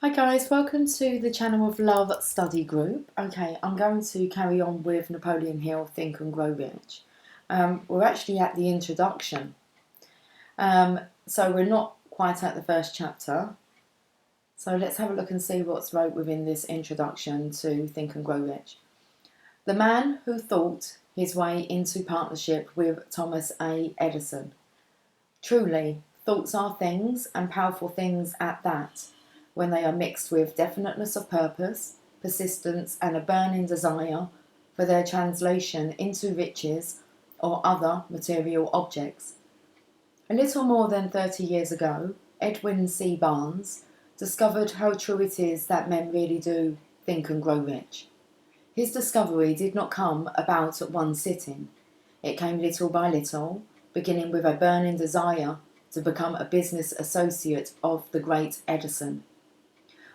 Hi guys, welcome to the channel of Love Study Group. Okay, I'm going to carry on with Napoleon Hill, Think and Grow Rich. We're actually at the introduction, so we're not quite at the first chapter. So let's have a look and see what's wrote within this introduction to Think and Grow Rich. The man who thought his way into partnership with Thomas A. Edison. Truly, thoughts are things, and powerful things at that, when they are mixed with definiteness of purpose, persistence, and a burning desire for their translation into riches or other material objects. A little more than 30 years ago, Edwin C. Barnes discovered how true it is that men really do think and grow rich. His discovery did not come about at one sitting. It came little by little, beginning with a burning desire to become a business associate of the great Edison.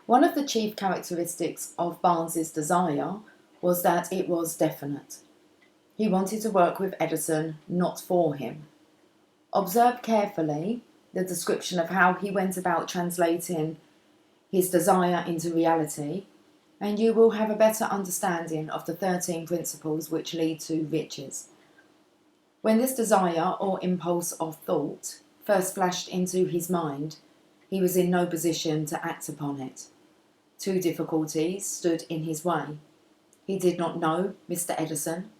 One of the chief characteristics of Barnes's desire was that it was definite. He wanted to work with Edison, not for him. Observe carefully the description of how he went about translating his desire into reality, and you will have a better understanding of the 13 principles which lead to riches. When this desire or impulse of thought first flashed into his mind, he was in no position to act upon it. Two difficulties stood in his way. He did not know Mr. Edison,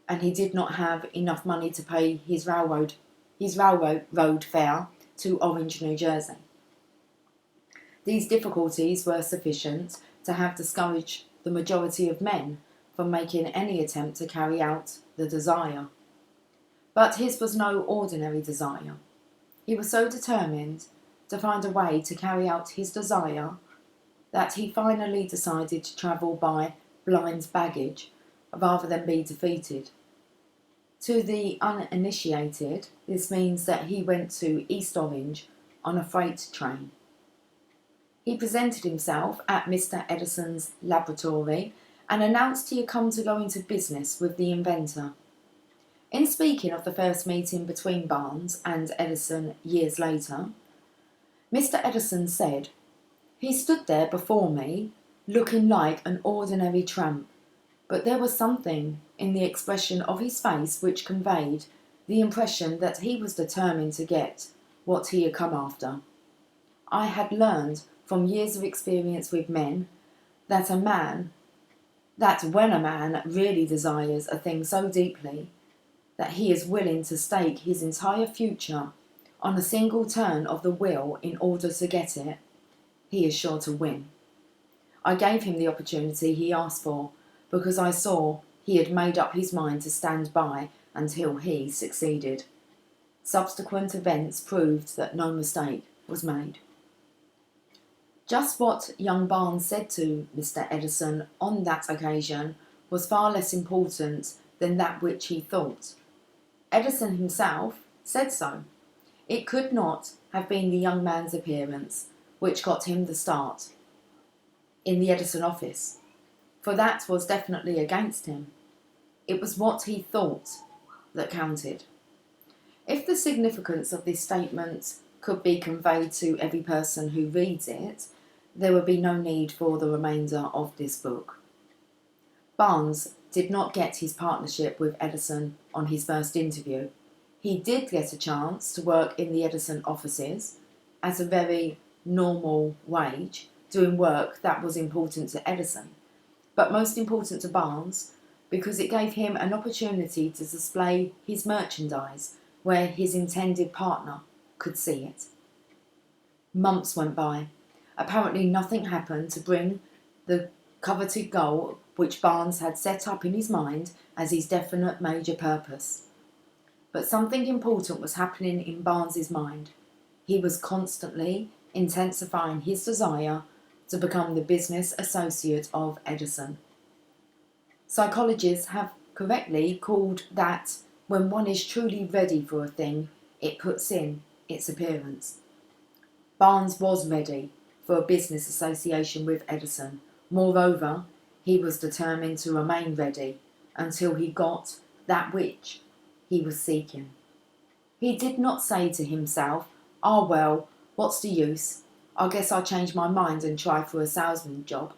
and he did not have enough money to pay his railroad fare to Orange, New Jersey. These difficulties were sufficient to have discouraged the majority of men from making any attempt to carry out the desire. But his was no ordinary desire. He was so determined to find a way to carry out his desire that he finally decided to travel by blind baggage rather than be defeated. To the uninitiated, this means that he went to East Orange on a freight train. He presented himself at Mr. Edison's laboratory and announced he had come to go into business with the inventor. In speaking of the first meeting between Barnes and Edison years later, Mr. Edison said, "He stood there before me, looking like an ordinary tramp, but there was something in the expression of his face which conveyed the impression that he was determined to get what he had come after. I had learned from years of experience with men that when a man really desires a thing so deeply that he is willing to stake his entire future on a single turn of the wheel in order to get it, he is sure to win. I gave him the opportunity he asked for because I saw he had made up his mind to stand by until he succeeded. Subsequent events proved that no mistake was made." Just what young Barnes said to Mr. Edison on that occasion was far less important than that which he thought. Edison himself said so. It could not have been the young man's appearance which got him the start in the Edison office, for that was definitely against him. It was what he thought that counted. If the significance of this statement could be conveyed to every person who reads it, there would be no need for the remainder of this book. Barnes did not get his partnership with Edison on his first interview. He did get a chance to work in the Edison offices at a very normal wage, doing work that was important to Edison, but most important to Barnes because it gave him an opportunity to display his merchandise where his intended partner could see it. Months went by. Apparently nothing happened to bring the coveted goal which Barnes had set up in his mind as his definite major purpose. But something important was happening in Barnes's mind. He was constantly intensifying his desire to become the business associate of Edison. Psychologists have correctly called that when one is truly ready for a thing, it puts in its appearance. Barnes was ready for a business association with Edison. Moreover, he was determined to remain ready until he got that which he was seeking. He did not say to himself, "Ah, well, what's the use? I guess I'll change my mind and try for a salesman job.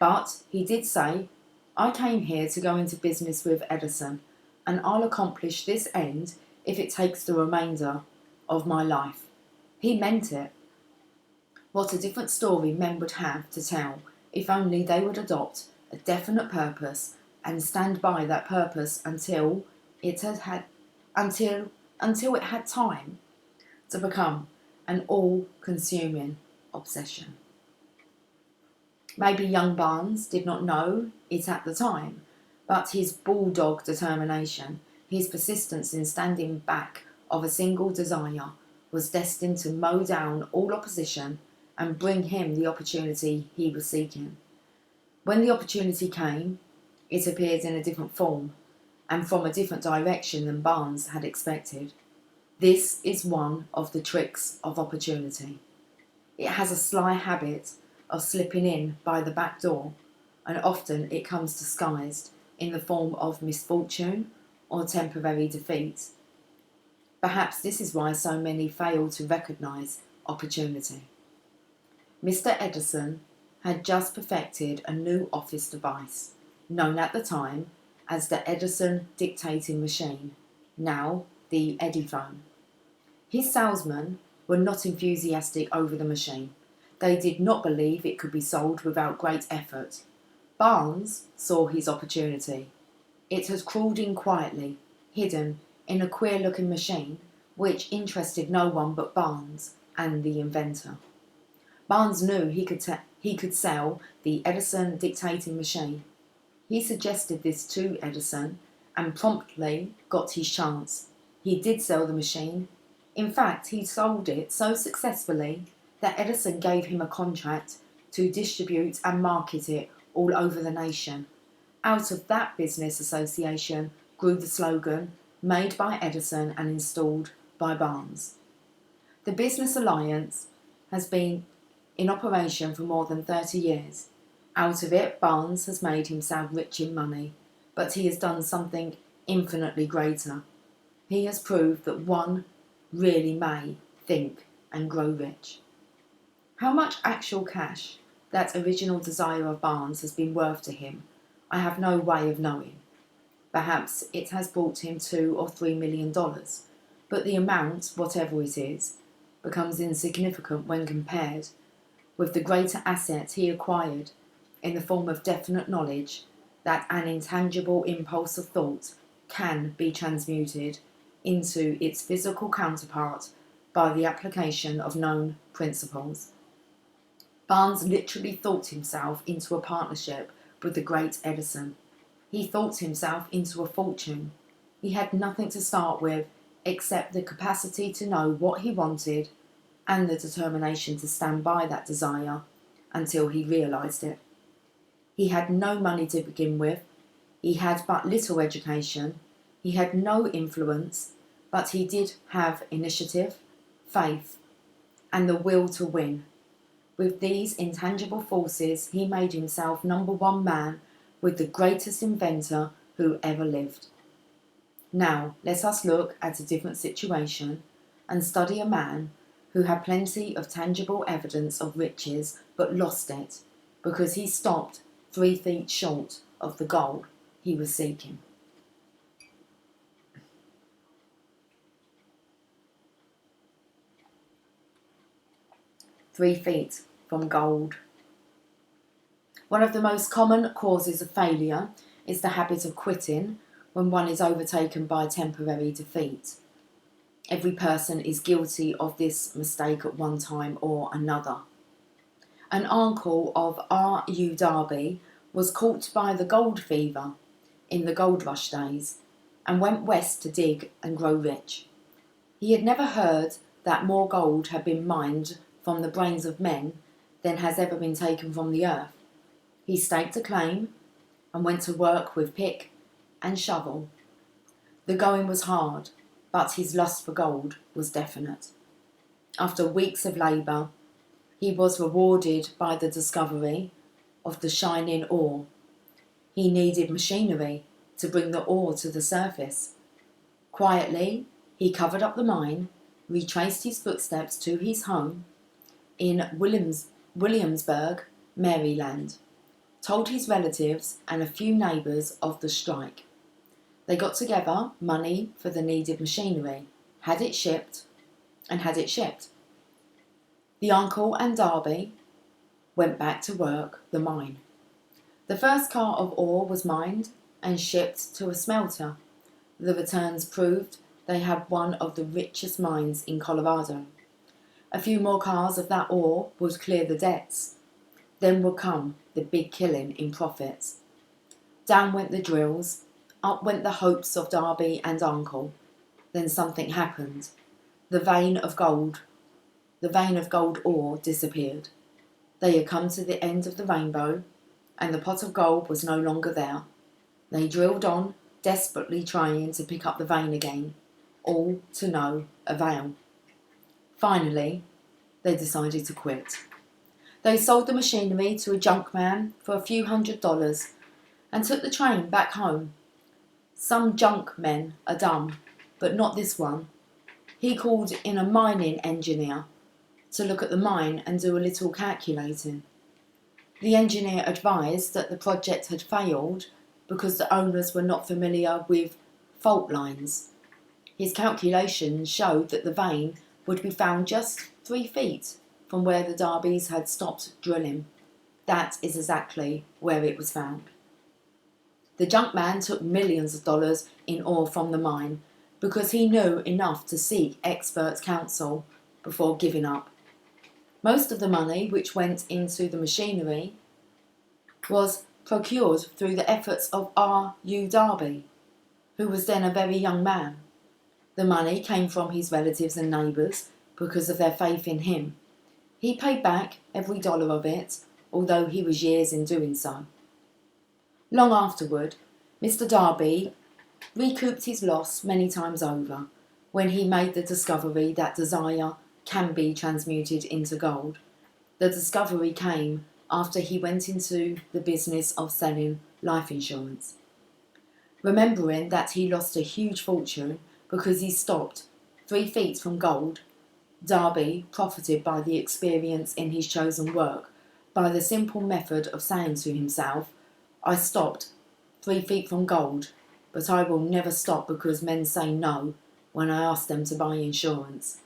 But he did say, I came here to go into business with Edison, and I'll accomplish this end if it takes the remainder of my life. He meant it. What a different story men would have to tell if only they would adopt a definite purpose and stand by that purpose until it had time to become an all-consuming obsession. Maybe young Barnes did not know it at the time, but his bulldog determination, his persistence in standing back of a single desire, was destined to mow down all opposition and bring him the opportunity he was seeking. When the opportunity came, it appeared in a different form and from a different direction than Barnes had expected. This is one of the tricks of opportunity. It has a sly habit of slipping in by the back door, and often it comes disguised in the form of misfortune or temporary defeat. Perhaps this is why so many fail to recognise opportunity. Mr. Edison had just perfected a new office device, known at the time as the Edison dictating machine, now the Ediphone. His salesmen were not enthusiastic over the machine. They did not believe it could be sold without great effort. Barnes saw his opportunity. It had crawled in quietly, hidden in a queer-looking machine which interested no one but Barnes and the inventor. Barnes knew he could sell the Edison dictating machine. He suggested this to Edison and promptly got his chance. He did sell the machine. In fact, he sold it so successfully that Edison gave him a contract to distribute and market it all over the nation. Out of that business association grew the slogan, made by Edison and installed by Barnes. The business alliance has been in operation for more than 30 years. Out of it, Barnes has made himself rich in money, but he has done something infinitely greater. He has proved that one really may think and grow rich. How much actual cash that original desire of Barnes has been worth to him, I have no way of knowing. Perhaps it has brought him $2 or $3 million, but the amount, whatever it is, becomes insignificant when compared with the greater asset he acquired in the form of definite knowledge that an intangible impulse of thought can be transmuted into its physical counterpart by the application of known principles. Barnes literally thought himself into a partnership with the great Edison. He thought himself into a fortune. He had nothing to start with except the capacity to know what he wanted and the determination to stand by that desire until he realised it. He had no money to begin with. He had but little education. He had no influence, but he did have initiative, faith, and the will to win. With these intangible forces, he made himself number one man with the greatest inventor who ever lived. Now, let us look at a different situation and study a man who had plenty of tangible evidence of riches but lost it because he stopped 3 feet short of the goal he was seeking. "3 feet from gold." One of the most common causes of failure is the habit of quitting when one is overtaken by temporary defeat. Every person is guilty of this mistake at one time or another. An uncle of R.U. Darby was caught by the gold fever in the gold rush days and went west to dig and grow rich. He had never heard that more gold had been mined from the brains of men than has ever been taken from the earth. He staked a claim and went to work with pick and shovel. The going was hard, but his lust for gold was definite. After weeks of labour, he was rewarded by the discovery of the shining ore. He needed machinery to bring the ore to the surface. Quietly, he covered up the mine, retraced his footsteps to his home, in Williamsburg, Maryland, told his relatives and a few neighbours of the strike. They got together money for the needed machinery, had it shipped. The uncle and Darby went back to work the mine. The first car of ore was mined and shipped to a smelter. The returns proved they had one of the richest mines in Colorado. A few more cars of that ore would clear the debts. Then would come the big killing in profits. Down went the drills, up went the hopes of Darby and uncle. Then something happened. The vein of gold ore disappeared. They had come to the end of the rainbow, and the pot of gold was no longer there. They drilled on, desperately trying to pick up the vein again, all to no avail. Finally, they decided to quit. They sold the machinery to a junk man for a few $100s and took the train back home. Some junk men are dumb, but not this one. He called in a mining engineer to look at the mine and do a little calculating. The engineer advised that the project had failed because the owners were not familiar with fault lines. His calculations showed that the vein would be found just 3 feet from where the Darbys had stopped drilling. That is exactly where it was found. The junk man took millions of dollars in ore from the mine because he knew enough to seek expert counsel before giving up. Most of the money which went into the machinery was procured through the efforts of R.U. Darby, who was then a very young man. The money came from his relatives and neighbours because of their faith in him. He paid back every dollar of it, although he was years in doing so. Long afterward, Mr. Darby recouped his loss many times over when he made the discovery that desire can be transmuted into gold. The discovery came after he went into the business of selling life insurance. Remembering that he lost a huge fortune because he stopped 3 feet from gold, Darby profited by the experience in his chosen work by the simple method of saying to himself, I stopped 3 feet from gold, but I will never stop because men say no when I ask them to buy insurance.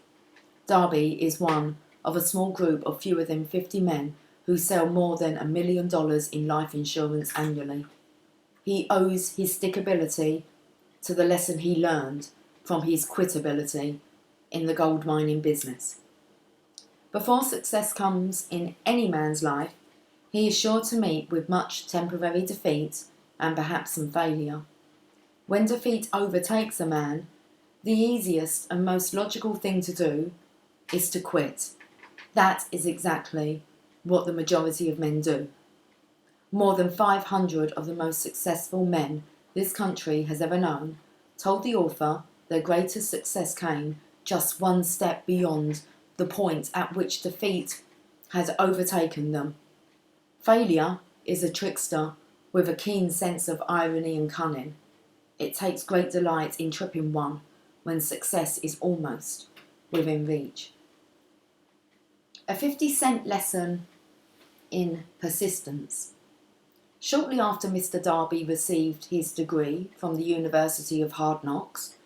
Darby is one of a small group of fewer than 50 men who sell more than $1 million in life insurance annually. He owes his stickability to the lesson he learned from his quitability in the gold mining business. Before success comes in any man's life, he is sure to meet with much temporary defeat and perhaps some failure. When defeat overtakes a man, the easiest and most logical thing to do is to quit. That is exactly what the majority of men do. More than 500 of the most successful men this country has ever known told the author their greatest success came just one step beyond the point at which defeat had overtaken them. Failure is a trickster with a keen sense of irony and cunning. It takes great delight in tripping one when success is almost within reach. A 50-cent lesson in persistence. Shortly after Mr. Darby received his degree from the University of Hard Knocks,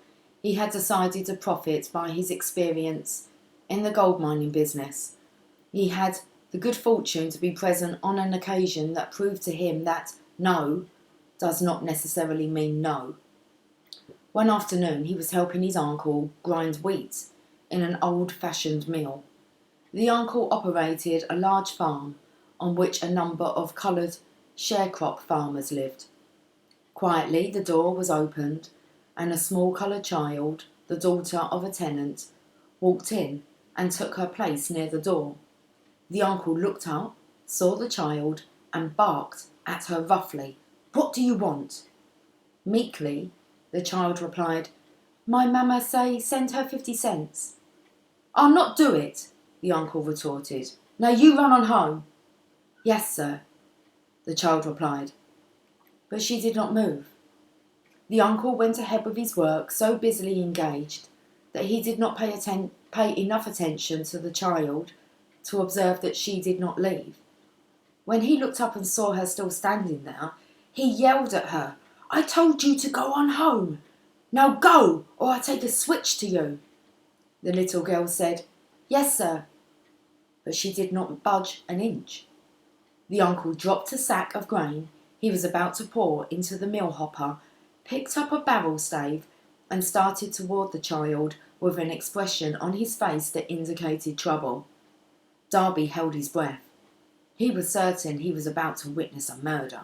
he had decided to profit by his experience in the gold mining business. He had the good fortune to be present on an occasion that proved to him that no does not necessarily mean no. One afternoon he was helping his uncle grind wheat in an old-fashioned mill. The uncle operated a large farm on which a number of coloured sharecrop farmers lived. Quietly the door was opened and a small coloured child, the daughter of a tenant, walked in and took her place near the door. The uncle looked up, saw the child, and barked at her roughly. "What do you want?" Meekly, the child replied, "My mamma say send her 50 cents. "I'll not do it," the uncle retorted. "Now you run on home." "Yes, sir," the child replied. But she did not move. The uncle went ahead with his work, so busily engaged that he did not pay enough attention to the child to observe that she did not leave. When he looked up and saw her still standing there, he yelled at her, "I told you to go on home. Now go, or I take a switch to you." The little girl said, "Yes, sir," but she did not budge an inch. The uncle dropped a sack of grain he was about to pour into the mill hopper, picked up a barrel stave, and started toward the child with an expression on his face that indicated trouble. Darby held his breath. He was certain he was about to witness a murder.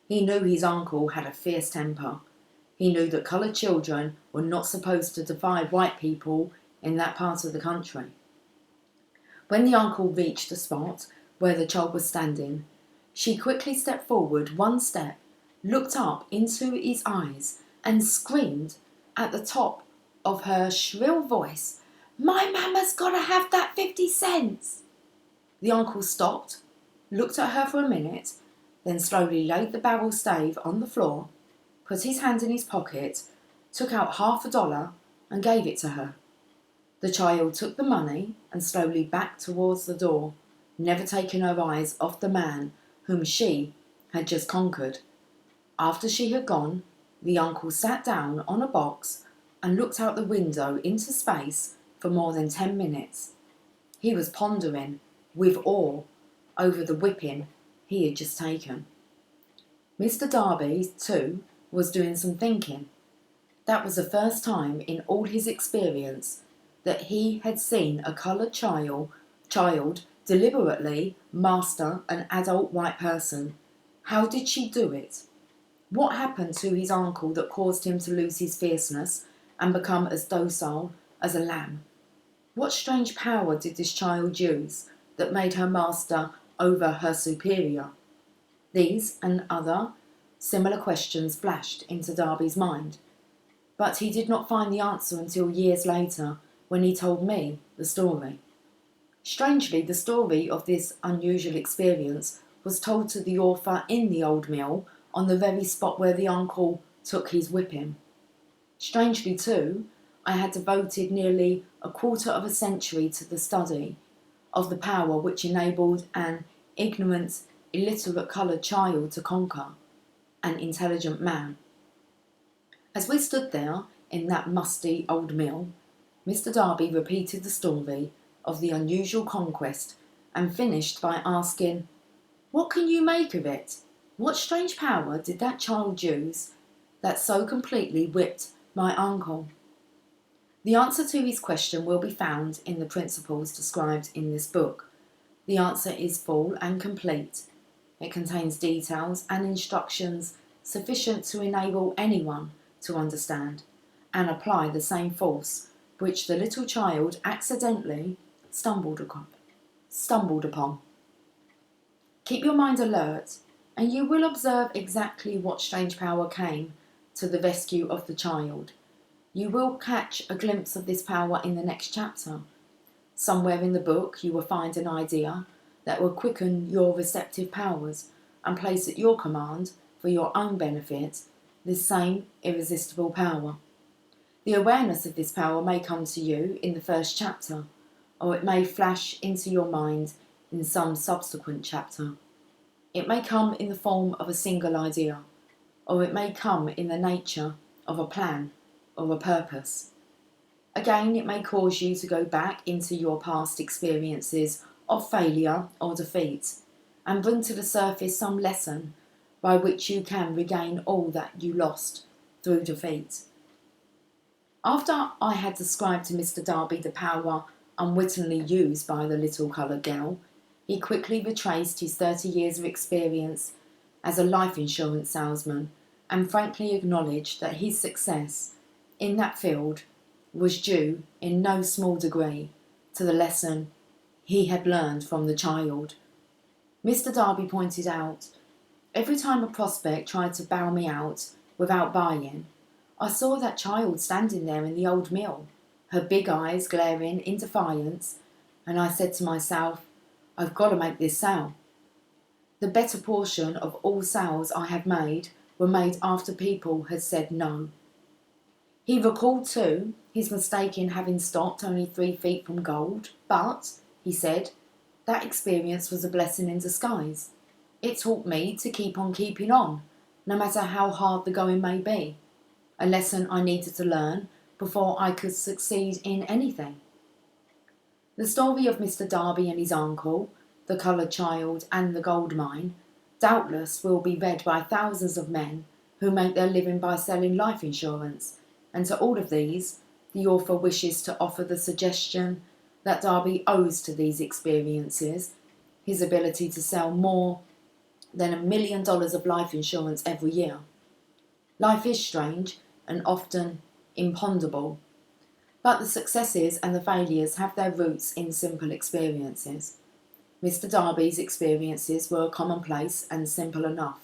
He knew his uncle had a fierce temper. He knew that coloured children were not supposed to defy white people in that part of the country. When the uncle reached the spot where the child was standing, she quickly stepped forward one step, looked up into his eyes, and screamed at the top of her shrill voice, "My mamma's got to have that 50 cents!" The uncle stopped, looked at her for a minute, then slowly laid the barrel stave on the floor, put his hand in his pocket, took out $50 and gave it to her. The child took the money and slowly backed towards the door, never taking her eyes off the man whom she had just conquered. After she had gone, the uncle sat down on a box and looked out the window into space for more than 10 minutes. He was pondering, with awe, over the whipping he had just taken. Mr. Darby, too, was doing some thinking. That was the first time in all his experience that he had seen a coloured child deliberately master an adult white person. How did she do it? What happened to his uncle that caused him to lose his fierceness and become as docile as a lamb? What strange power did this child use that made her master over her superior? These and other similar questions flashed into Darby's mind, but he did not find the answer until years later, when he told me the story. Strangely, the story of this unusual experience was told to the author in the old mill on the very spot where the uncle took his whipping. Strangely, too, I had devoted nearly a quarter of a century to the study of the power which enabled an ignorant, illiterate coloured child to conquer an intelligent man. As we stood there in that musty old mill, Mr. Darby repeated the story of the unusual conquest and finished by asking, "What can you make of it? What strange power did that child use that so completely whipped my uncle?" The answer to his question will be found in the principles described in this book. The answer is full and complete. It contains details and instructions sufficient to enable anyone to understand and apply the same force which the little child accidentally stumbled upon. Keep your mind alert, and you will observe exactly what strange power came to the rescue of the child. You will catch a glimpse of this power in the next chapter. Somewhere in the book you will find an idea that will quicken your receptive powers and place at your command, for your own benefit, this same irresistible power. The awareness of this power may come to you in the first chapter, or it may flash into your mind in some subsequent chapter. It may come in the form of a single idea, or it may come in the nature of a plan or a purpose. Again, it may cause you to go back into your past experiences of failure or defeat and bring to the surface some lesson by which you can regain all that you lost through defeat. After I had described to Mr. Darby the power unwittingly used by the little coloured girl, he quickly retraced his 30 years of experience as a life insurance salesman and frankly acknowledged that his success in that field was due in no small degree to the lesson he had learned from the child. Mr. Darby pointed out, every time a prospect tried to bow me out without buying, I saw that child standing there in the old mill, her big eyes glaring in defiance, and I said to myself, I've got to make this sale. The better portion of all sales I have made were made after people had said no. He recalled too his mistake in having stopped only 3 feet from gold, but, he said, That experience was a blessing in disguise. It taught me to keep on keeping on, no matter how hard the going may be. A lesson I needed to learn before I could succeed in anything. The story of Mr. Darby and his uncle, the coloured child and the gold mine, doubtless will be read by thousands of men who make their living by selling life insurance, and to all of these, the author wishes to offer the suggestion that Darby owes to these experiences his ability to sell more than $1 million of life insurance every year. Life is strange and often imponderable, but the successes and the failures have their roots in simple experiences. Mr. Darby's experiences were commonplace and simple enough,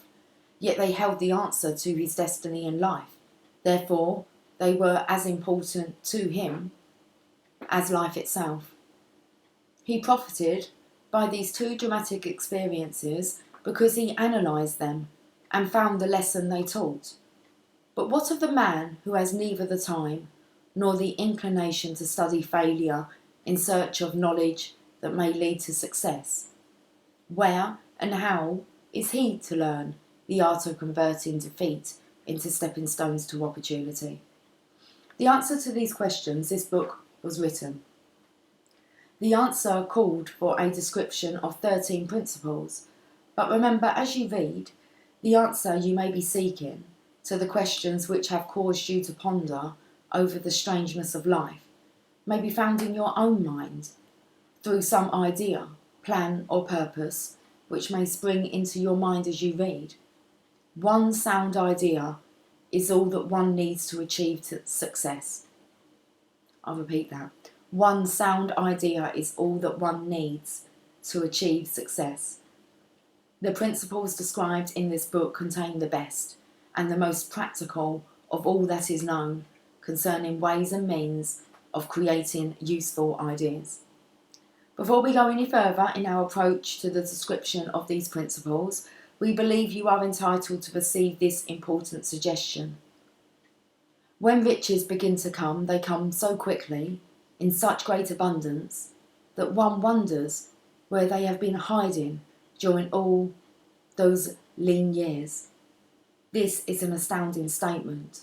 yet they held the answer to his destiny in life. Therefore, they were as important to him as life itself. He profited by these two dramatic experiences because he analysed them and found the lesson they taught. But what of the man who has neither the time nor the inclination to study failure in search of knowledge that may lead to success? Where and how is he to learn the art of converting defeat into stepping stones to opportunity? The answer to these questions this book was written. The answer called for a description of 13 principles, but remember as you read, the answer you may be seeking to the questions which have caused you to ponder over the strangeness of life may be found in your own mind through some idea, plan or purpose which may spring into your mind as you read. One sound idea is all that one needs to achieve success. I'll repeat that. One sound idea is all that one needs to achieve success. The principles described in this book contain the best and the most practical of all that is known concerning ways and means of creating useful ideas. Before we go any further in our approach to the description of these principles, we believe you are entitled to receive this important suggestion. When riches begin to come, they come so quickly, in such great abundance, that one wonders where they have been hiding during all those lean years. This is an astounding statement,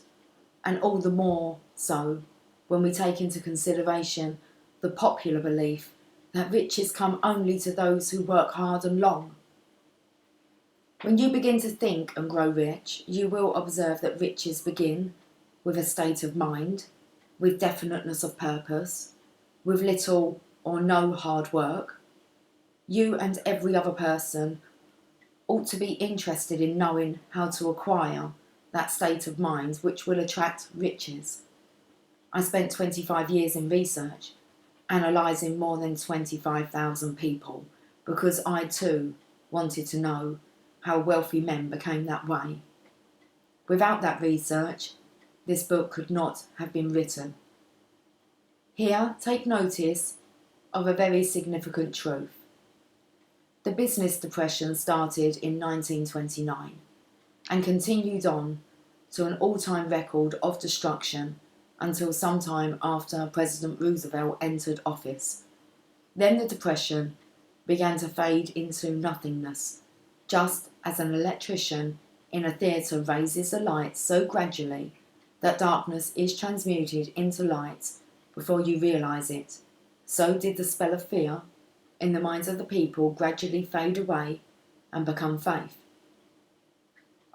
and all the more so when we take into consideration the popular belief that riches come only to those who work hard and long. When you begin to think and grow rich, you will observe that riches begin with a state of mind, with definiteness of purpose, with little or no hard work. You and every other person ought to be interested in knowing how to acquire that state of mind which will attract riches. I spent 25 years in research, analysing more than 25,000 people, because I too wanted to know how wealthy men became that way. Without that research, this book could not have been written. Here, take notice of a very significant truth. The business depression started in 1929 and continued on to an all-time record of destruction until sometime after President Roosevelt entered office. Then the depression began to fade into nothingness, just as an electrician in a theatre raises the lights so gradually that darkness is transmuted into light before you realise it. So did the spell of fear in the minds of the people gradually fade away and become faith.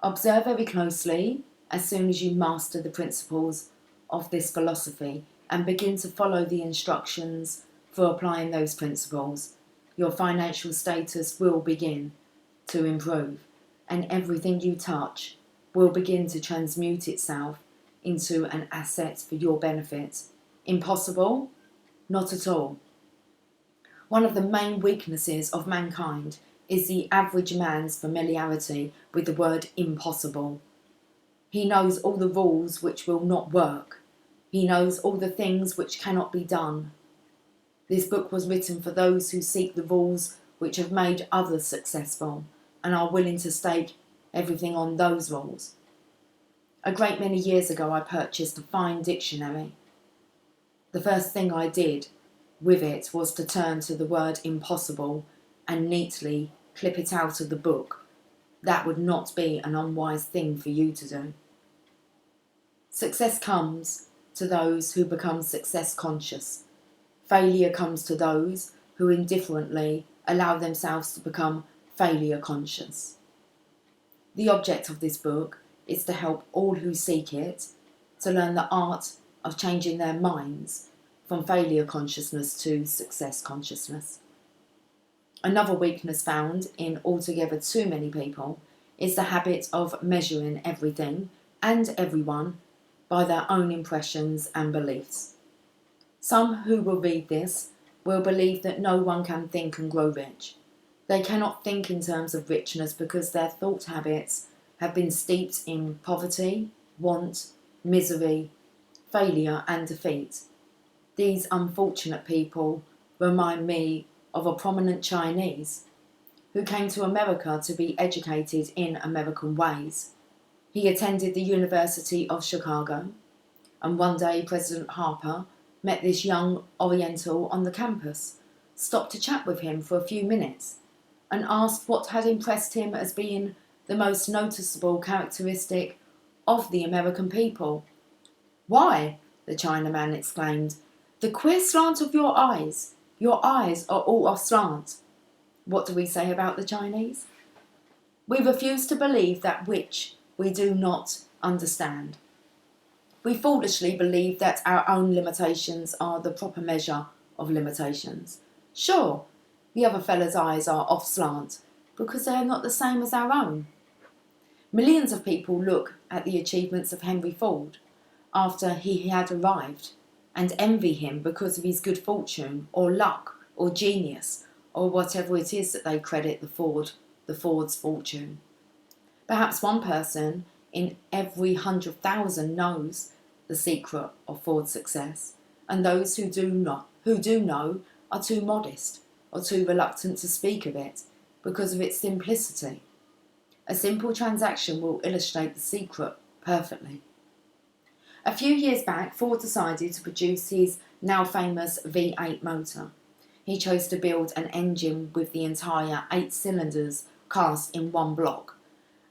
Observe very closely as soon as you master the principles of this philosophy and begin to follow the instructions for applying those principles. Your financial status will begin to improve, and everything you touch will begin to transmute itself into an asset for your benefit. Impossible? Not at all. One of the main weaknesses of mankind is the average man's familiarity with the word impossible. He knows all the rules which will not work. He knows all the things which cannot be done. This book was written for those who seek the rules which have made others successful and are willing to stake everything on those rules. A great many years ago I purchased a fine dictionary. The first thing I did with it was to turn to the word impossible and neatly clip it out of the book, that would not be an unwise thing for you to do. Success comes to those who become success conscious. Failure comes to those who indifferently allow themselves to become failure conscious. The object of this book is to help all who seek it to learn the art of changing their minds from failure consciousness to success consciousness. Another weakness found in altogether too many people is the habit of measuring everything and everyone by their own impressions and beliefs. Some who will read this will believe that no one can think and grow rich. They cannot think in terms of richness because their thought habits have been steeped in poverty, want, misery, failure and defeat. These unfortunate people remind me of a prominent Chinese who came to America to be educated in American ways. He attended the University of Chicago, and one day President Harper met this young Oriental on the campus, stopped to chat with him for a few minutes, and asked what had impressed him as being the most noticeable characteristic of the American people. "Why," the Chinaman exclaimed, "the queer slant of your eyes. Your eyes are all aslant." What do we say about the Chinese? We refuse to believe that which we do not understand. We foolishly believe that our own limitations are the proper measure of limitations. Sure, the other fella's eyes are off slant because they are not the same as our own. Millions of people look at the achievements of Henry Ford after he had arrived and envy him because of his good fortune or luck or genius or whatever it is that they credit the Ford's fortune. Perhaps one person in every 100,000 knows the secret of Ford's success, and those who do know are too modest or too reluctant to speak of it because of its simplicity. A simple transaction will illustrate the secret perfectly. A few years back, Ford decided to produce his now famous V8 motor. He chose to build an engine with the entire 8 cylinders cast in one block,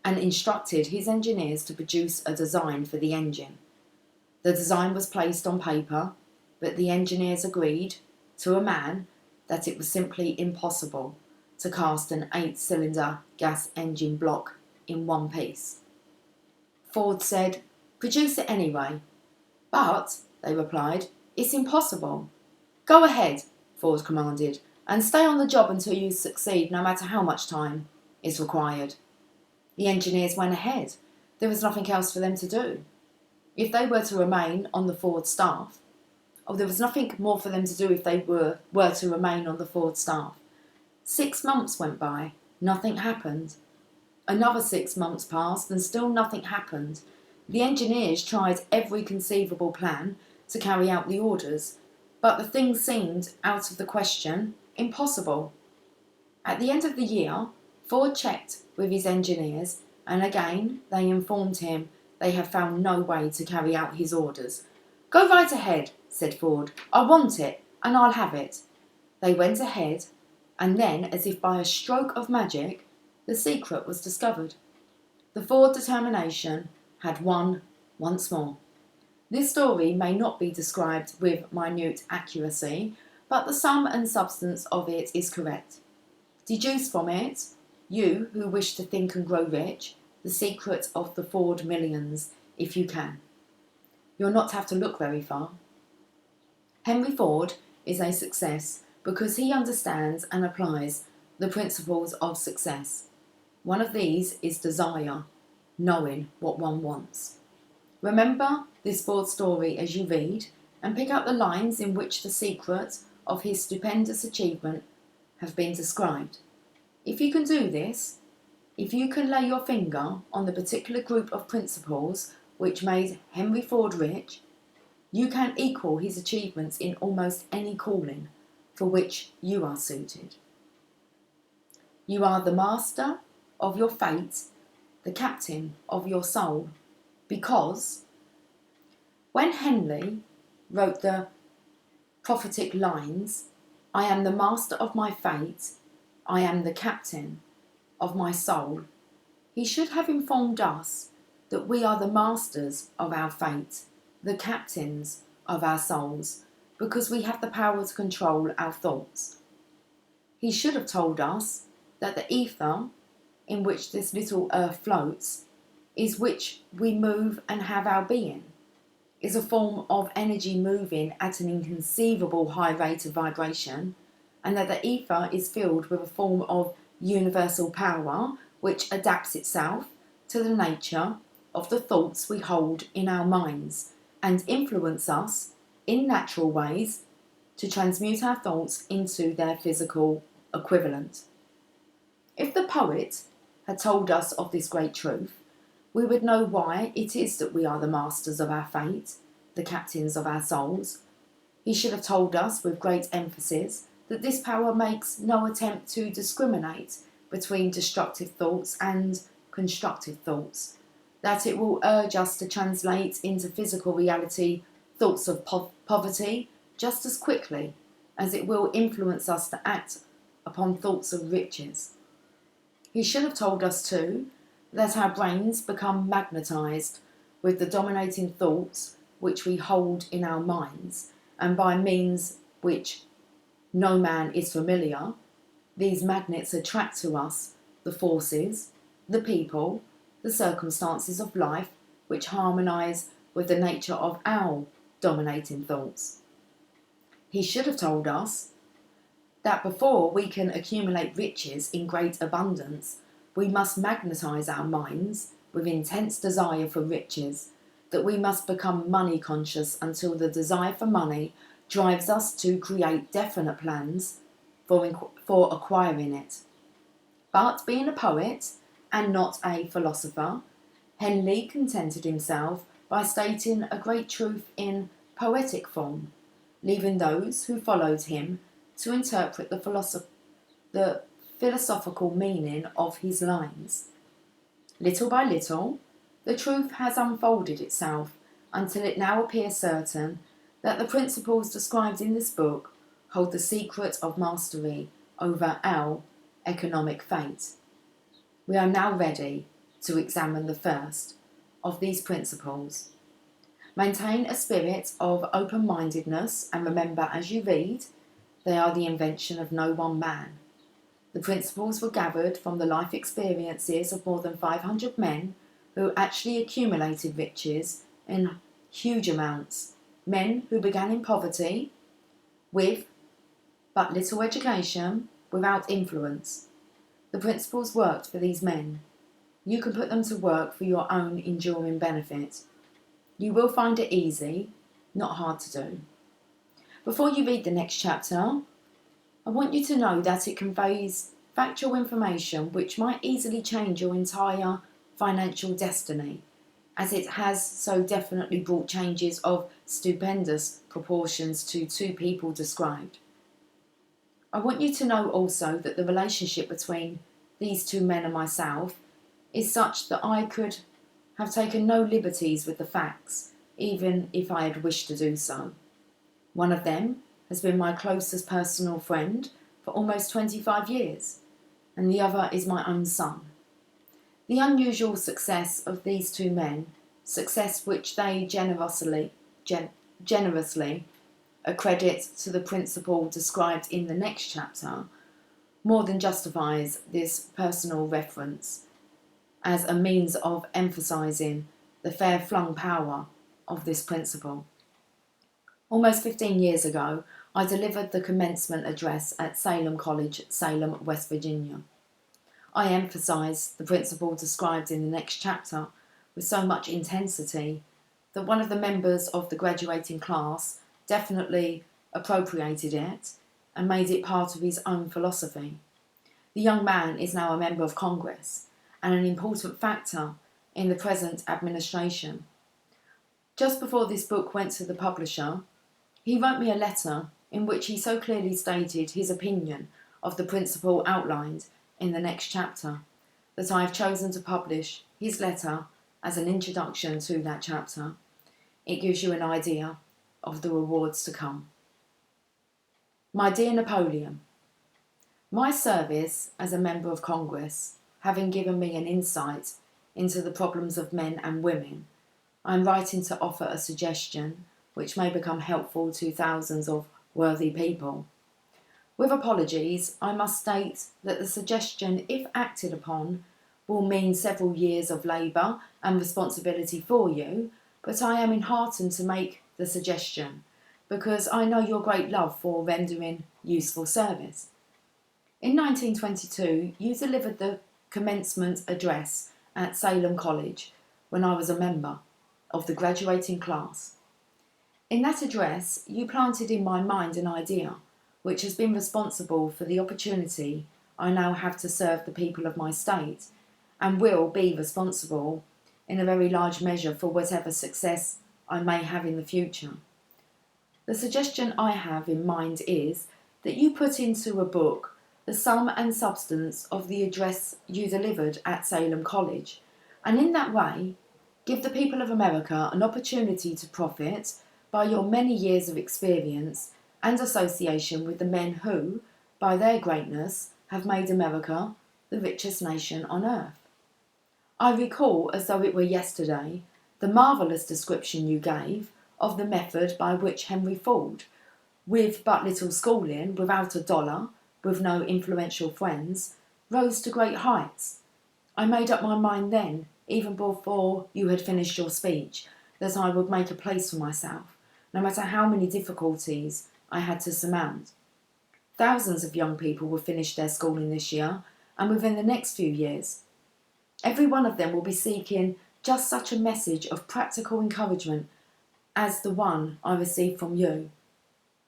and instructed his engineers to produce a design for the engine. The design was placed on paper, but the engineers agreed, to a man, that it was simply impossible to cast an 8-cylinder gas engine block in one piece. Ford said, "Produce it anyway." "But," they replied, "it's impossible." "Go ahead," Ford commanded, "and stay on the job until you succeed, no matter how much time is required." The engineers went ahead. There was nothing else for them to do. If they were to remain on the Ford staff, there was nothing more for them to do if they were to remain on the Ford staff. 6 months went by, nothing happened. Another 6 months passed and still nothing happened. The engineers tried every conceivable plan to carry out the orders, but the thing seemed out of the question, impossible. At the end of the year, Ford checked with his engineers, and again they informed him they had found no way to carry out his orders. "Go right ahead," said Ford. "I want it, and I'll have it." They went ahead, and then, as if by a stroke of magic, the secret was discovered. The Ford determination had won once more. This story may not be described with minute accuracy, but the sum and substance of it is correct. Deduce from it, you who wish to think and grow rich, the secret of the Ford millions, if you can. You'll not have to look very far. Henry Ford is a success because he understands and applies the principles of success. One of these is desire, knowing what one wants. Remember this Ford story as you read, and pick out the lines in which the secret of his stupendous achievement have been described. If you can do this, if you can lay your finger on the particular group of principles which made Henry Ford rich, you can equal his achievements in almost any calling for which you are suited. You are the master of your fate, the captain of your soul, because when Henley wrote the prophetic lines, I am the master of my fate, I am the captain of my soul, he should have informed us that we are the masters of our fate, the captains of our souls, because we have the power to control our thoughts. He should have told us that the ether in which this little earth floats is which we move and have our being, is a form of energy moving at an inconceivable high rate of vibration, and that the ether is filled with a form of universal power which adapts itself to the nature of the thoughts we hold in our minds and influence us in natural ways to transmute our thoughts into their physical equivalent. If the poet had told us of this great truth, we would know why it is that we are the masters of our fate, the captains of our souls. He should have told us with great emphasis that this power makes no attempt to discriminate between destructive thoughts and constructive thoughts, that it will urge us to translate into physical reality thoughts of poverty just as quickly as it will influence us to act upon thoughts of riches. He should have told us too that our brains become magnetised with the dominating thoughts which we hold in our minds, and by means which no man is familiar, these magnets attract to us the forces, the people, the circumstances of life which harmonise with the nature of our dominating thoughts. He should have told us that before we can accumulate riches in great abundance, we must magnetise our minds with intense desire for riches, that we must become money conscious until the desire for money drives us to create definite plans for acquiring it. But being a poet and not a philosopher, Henley contented himself by stating a great truth in poetic form, leaving those who followed him to interpret the philosophical meaning of his lines. Little by little, the truth has unfolded itself until it now appears certain that the principles described in this book hold the secret of mastery over our economic fate. We are now ready to examine the first of these principles. Maintain a spirit of open-mindedness, and remember as you read, they are the invention of no one man. The principles were gathered from the life experiences of more than 500 men who actually accumulated riches in huge amounts, men who began in poverty, with but little education, without influence. The principles worked for these men. You can put them to work for your own enduring benefit. You will find it easy, not hard to do. Before you read the next chapter, I want you to know that it conveys factual information which might easily change your entire financial destiny, as it has so definitely brought changes of stupendous proportions to two people described. I want you to know also that the relationship between these two men and myself is such that I could have taken no liberties with the facts, even if I had wished to do so. One of them has been my closest personal friend for almost 25 years, and the other is my own son. The unusual success of these two men, success which they generously accredit to the principle described in the next chapter, more than justifies this personal reference as a means of emphasising the fair-flung power of this principle. Almost 15 years ago, I delivered the commencement address at Salem College, Salem, West Virginia. I emphasised the principle described in the next chapter with so much intensity that one of the members of the graduating class definitely appropriated it and made it part of his own philosophy. The young man is now a member of Congress and an important factor in the present administration. Just before this book went to the publisher, he wrote me a letter in which he so clearly stated his opinion of the principle outlined in the next chapter that I have chosen to publish his letter as an introduction to that chapter. It gives you an idea of the rewards to come. My dear Napoleon, my service as a member of Congress, having given me an insight into the problems of men and women, I am writing to offer a suggestion which may become helpful to thousands of worthy people. With apologies, I must state that the suggestion, if acted upon, will mean several years of labour and responsibility for you, but I am enheartened to make the suggestion because I know your great love for rendering useful service. In 1922, you delivered the commencement address at Salem College when I was a member of the graduating class. In that address, you planted in my mind an idea which has been responsible for the opportunity I now have to serve the people of my state, and will be responsible in a very large measure for whatever success I may have in the future. The suggestion I have in mind is that you put into a book the sum and substance of the address you delivered at Salem College, and in that way give the people of America an opportunity to profit by your many years of experience and association with the men who, by their greatness, have made America the richest nation on earth. I recall, as though it were yesterday, the marvellous description you gave of the method by which Henry Ford, with but little schooling, without a dollar, with no influential friends, rose to great heights. I made up my mind then, even before you had finished your speech, that I would make a place for myself, no matter how many difficulties I had to surmount. Thousands of young people will finish their schooling this year, and within the next few years. Every one of them will be seeking just such a message of practical encouragement as the one I received from you.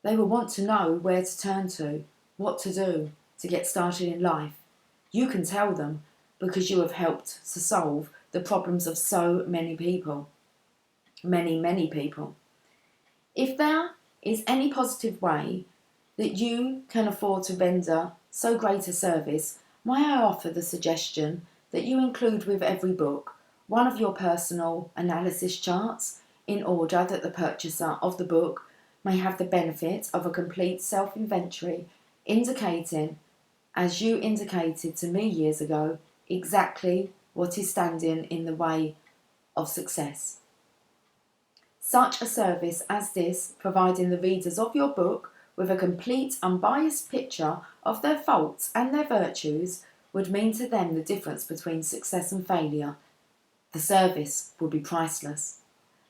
They will want to know where to turn to, what to do to get started in life. You can tell them because you have helped to solve the problems of so many people. Many people. If there is any positive way that you can afford to render so great a service, may I offer the suggestion that you include with every book one of your personal analysis charts, in order that the purchaser of the book may have the benefit of a complete self-inventory indicating, as you indicated to me years ago, exactly what is standing in the way of success. Such a service as this, providing the readers of your book with a complete, unbiased picture of their faults and their virtues, would mean to them the difference between success and failure. The service would be priceless.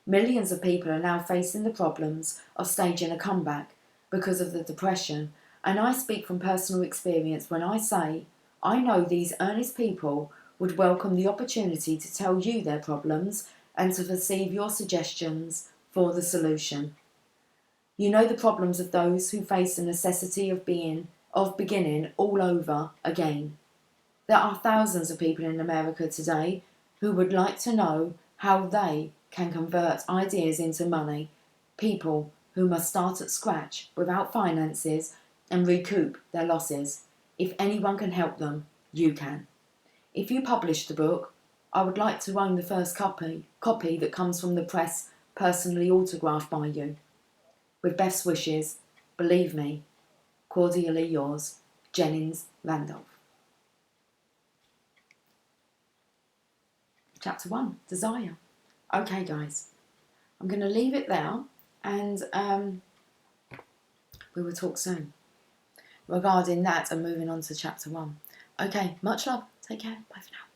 Millions of people are now facing the problems of staging a comeback because of the depression, and I speak from personal experience when I say I know these earnest people would welcome the opportunity to tell you their problems and to receive your suggestions for the solution. You know the problems of those who face the necessity of beginning all over again. There are thousands of people in America today who would like to know how they can convert ideas into money, people who must start at scratch without finances and recoup their losses. If anyone can help them, you can. If you publish the book, I would like to own the first copy that comes from the press, personally autographed by you. With best wishes, believe me, cordially yours, Jennings Randolph. Chapter 1, Desire. Okay, guys, I'm going to leave it there, and we will talk soon regarding that and moving on to chapter 1. Okay, much love. Take care. Bye for now.